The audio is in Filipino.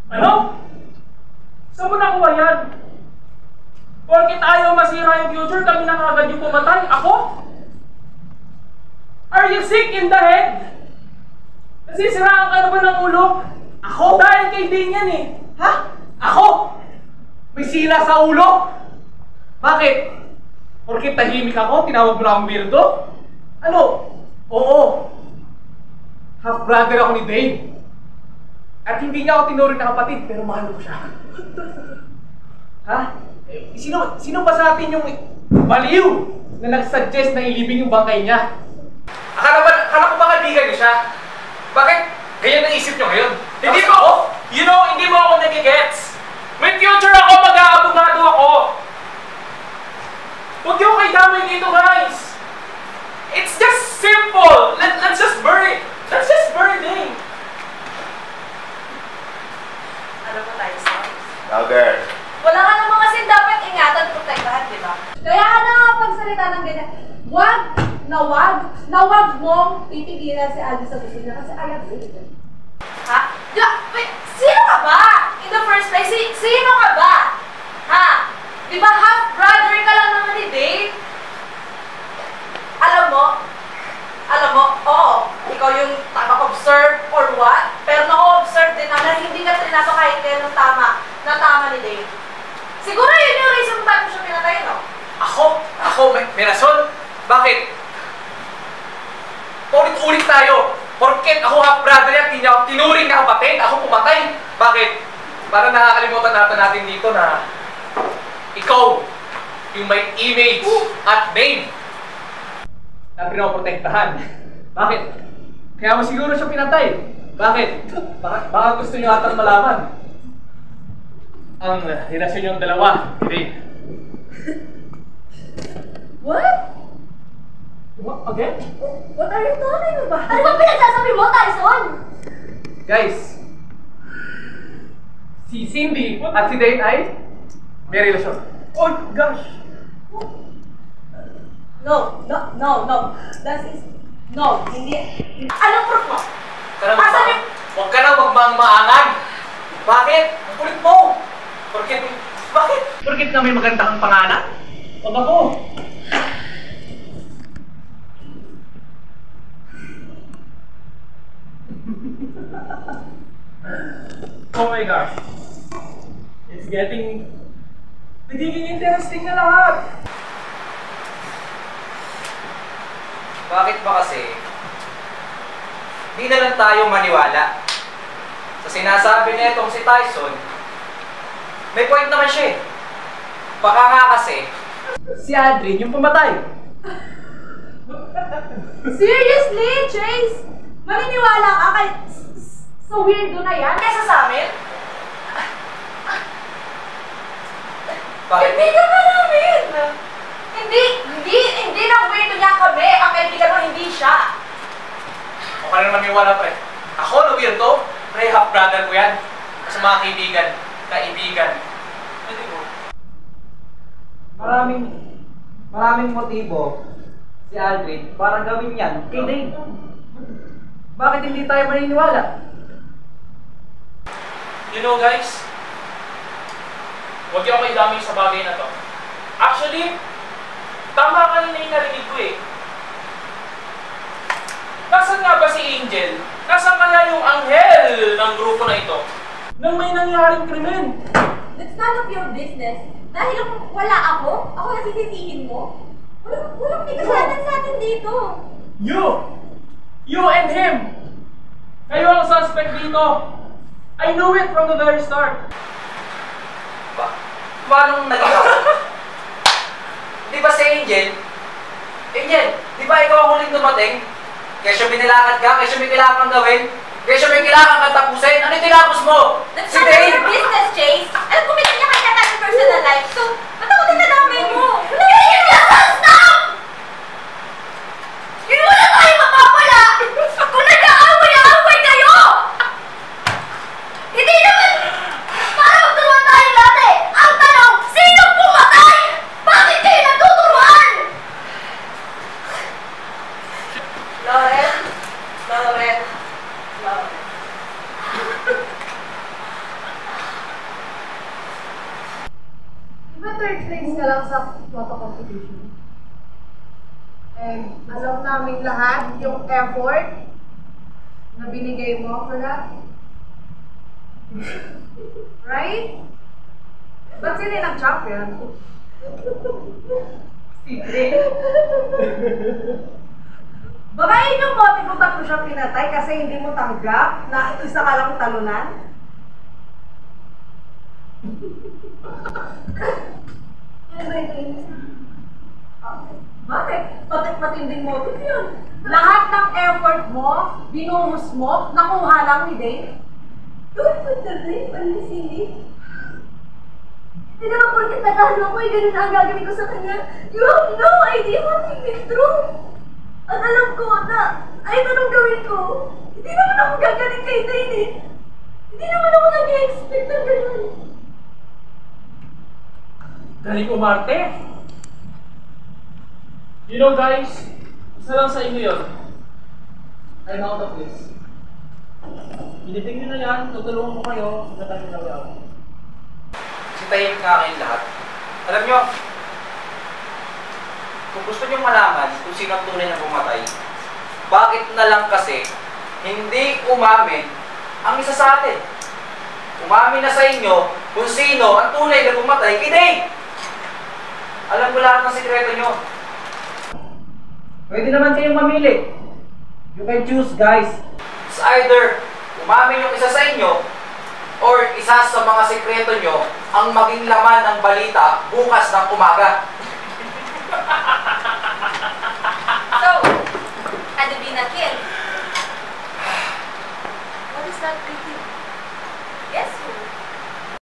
Ano? Saan mo nakuha yan? Porkit ayaw masira yung future, kami na kagad yung pumatay. Ako? Are you sick in the head? Nasisiraan ka na ba ng ulo? Ako? Dahil kay Dane yan eh. Ha? Ako? May sila sa ulo? Bakit? Porkit tahimik ako, tinawag mo na akong weirdo? Ano? Oo. Half-brother ako ni Dane. At hindi niya ako tinuring na kapatid, pero mahal ko siya. Ha? Sino ba sa atin yung baliw na nag-suggest na ilibing yung bangkay niya? Akala ko ba kaibigan niyo siya? Bakit ganyan ang isip niyo ngayon? Hindi mo ako, hindi mo ako nagigets. May future ako, mag-aabogado ako. Huwag niyo kayo damay dito, guys. It's just simple. Let's just burn it. Let's just burn it. Ano ba tayo, sir? Louder. Wala ka namang kasi dapat ingatan, protektahan, di ba? Kaya ka nakapagsalita ng ganyan. Wag mong titigilan si Aldi sa gusto niya kasi ayaw ko. Ha? Wait, sino ka ba? In the first place, sino ka ba? Ha? Di ba half-brother ka lang naman ni Dave? Alam mo, oo, ikaw yung tama-observe or what? Pero na-observe din na hindi ka trinato kahit kaya ng tama ni Dave. Siguro yun yung reason ba't mo siya pinatay, no? Ako, may rason? Bakit? Ulit-ulit tayo. Porket ako half-brother yan, tinuring na kapatid, ako pumatay. Bakit? Para nakakalimutan natin dito na ikaw yung may image at name na pinoprotektahan. Bakit? Kaya mo siguro siya pinatay. Bakit? Baka gusto niyo atang malaman ang relasyon yung dalawa. Hindi. What? What? Again? What are you talking about? Ano ba pinagsasabi mo, Tyson? Guys, si Cindy at si Dane ay may relasyon. Oh gosh! No. That is... No, hindi. Anong proof mo? Huwag ka na magmang-maangan! Bakit? Ang kulit mo! Bakit? Porkit na may maganda kang pangalan? Huwag ako! Oh my gosh! It's nagiging interesting na lahat! Bakit ba kasi di na lang tayo maniwala sa sinasabi niya itong si Tyson? May point naman siya eh. Baka nga kasi Si Adrian yung pumatay! Seriously, Chase? Maniniwala ka kay... sa weirdo na yan? Kesa sa amin? bakit? Kaibigan ka namin! Hindi na weirdo niya kami. Ang kaibigan mo, hindi siya. Huwag ka na maniwala, pre. Ako na weirdo? Pre, half-brother ko yan. Sa mga kaibigan. Hindi mo. Maraming motibo si Aldrin para gawin yan kay Dane. Bakit hindi tayo maniniwala? You know guys, huwag niyo ako idamay sa bagay na to. Actually, tama kanina yung narinig ko eh. Nasaan nga ba si Angel? Nasaan kaya yung anghel ng grupo na ito? Nang may nangyaring krimen. That's none of your business. Dahil wala ako nasisisihin mo. Walang may kasalanan sa atin dito. You and him! Kayo ang suspect dito! I knew it from the very start! Paano naging ako? Di ba si Angel? Angel, di ba ikaw ang huling dumating? Kesyo binilakad ka, kesyo may kailangan kang gawin, kesyo may kailangan kang tapusin, ano yung tinapos mo? That's Si none of Dane! your business, Chase. Alam ko may kanya-kanya tayong personal life. So, ba't ako dinadamay mo? Stop! Hindi mo na tayo mapapala! Kung nag-aaway-aaway kayo! Hindi naman para magturuan tayo lahat eh! Ang tanong, sinong pumatay? Bakit kayo nagtuturuan? Lauren. third place ka lang sa photo competition. And alam namin lahat yung effort na binigay mo for that. Right? Ba't sila yung nag-champion? Baka yun yung motive mo ba't mo siya pinatay kasi hindi mo tanggap na isa ka lang talunan? Bakit? Matinding motive yun. Lahat ng effort mo, binuhos mo, nakuha lang ni Dave. Don't put the blame on Miss Cindy. Hindi naman porket natalo ko, ganun ang gagawin ko sa kanya. You have no idea what we've been through. At alam ko na, ay anong gawin ko? Hindi naman ako gagaling kay Dave eh. Hindi naman ako nag-expect na ganun. Galing umarte. You know guys, isa lang sa inyo yun. I'm out of this. Pilitin nyo na yan, tutulungan ko kayo, natahin na ako. Sintahimik nga kayong lahat. Alam nyo, kung gusto nyo malaman kung sino ang tunay na pumatay, bakit na lang kasi hindi umamin ang isa sa atin? Umamin na sa inyo kung sino ang tunay na pumatay kay Dave. Alam ko lahat ng sikreto nyo. Pwede naman kayong mamili. You can choose, guys. It's either umamin yung isa sa inyo or isa sa mga sikreto nyo ang maging laman ng balita bukas ng umaga. So, had to be na kill. What is that pretty?